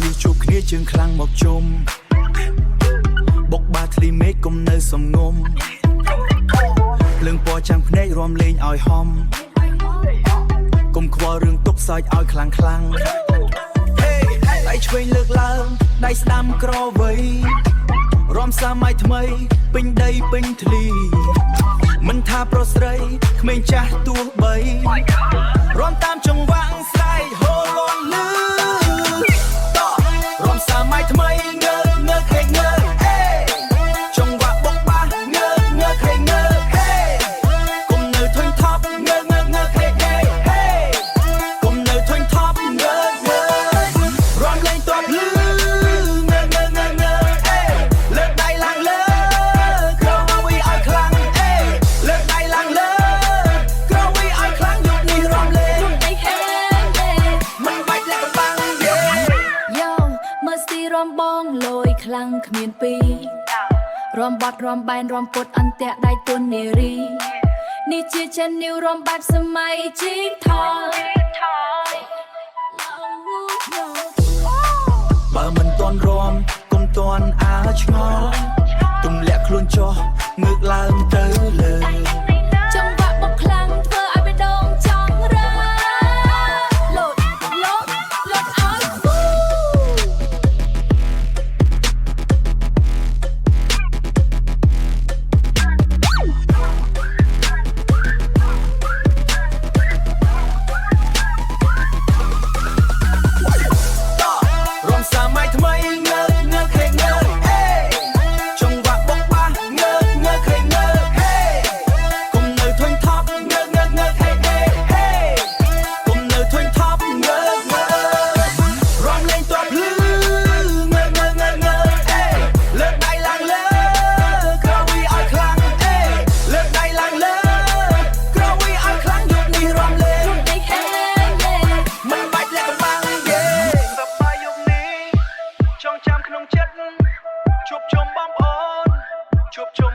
នេះជួបគ្នាជើងខ្លាំងមកជុំបុកបាធ្លីមេឃគុំនៅសំងុំភ្លើងពណ៌ចាំងភ្នែករំលេងឲ្យហំគុំខ្វល់រឿងទុកសើចឲ្យខ្លាំងខ្លាំងដៃឆ្វេងលើកឡើងដៃស្ដាំក្រវៃរំសម័យថ្មីពេញដីពេញធ្លីមិនថាប្រុសស្រីក្មេងចាស់ទោះបីរំតាមចង្វាក់ស្រែកហូរលាន់លឺតរំសម័យថ្មីងើងើខេងើអេចង្វាក់បុកបាសងើងើខេងើហេគុំនៅធុញថប់ងើងើងើខេងើហេគុំនៅធុញថប់ងើងើរំលេងតបលឺងើងើងើងើអេលើកដៃឡើងលើក្រវីឲ្យខ្លាំងអេលើកដៃឡើងលើក្រវីឲ្យខ្លាំងយកនេះរំលេងមិនបាច់លាក់បាំងយេយោមើលស្ទីរំបងលយខ្លាំងគ្មានពីររំបាត់រំបែនរំពុតអន្ទាក់ដៃទុននារីនេះជាចិននីវរំបែបសម័យជីថលបើមិនតន់រំកុំតន់អាឆ្ងល់ទុំលាក់ខ្លួនចុះងើកឡើងទៅលើចង្វាក់បុកខ្លាំងធ្វើឲ្យបេះដូងចង់រើលោតលោតលោតឲ្យគូរំសម័យថ្មីងើងើខេងើអេចង្វាក់បុកបាសងើងើខេងើហេគុំនៅធុញថប់ងើងើងើខេងើហេគុំនៅធុញថប់ងើងើរំលេងតបលឺងើងើងើងើអេលើកដៃឡើងលើក្រវីឲ្យខ្លាំងអេលើកដៃឡើងលើក្រវីឲ្យខ្លាំងយកនេះរំលេងមិនបាច់លាក់បាំងយេសប្បាយយកនេះចងចាំក្នុងចិត្តជួបជុំបងប្អូនជួបជុំ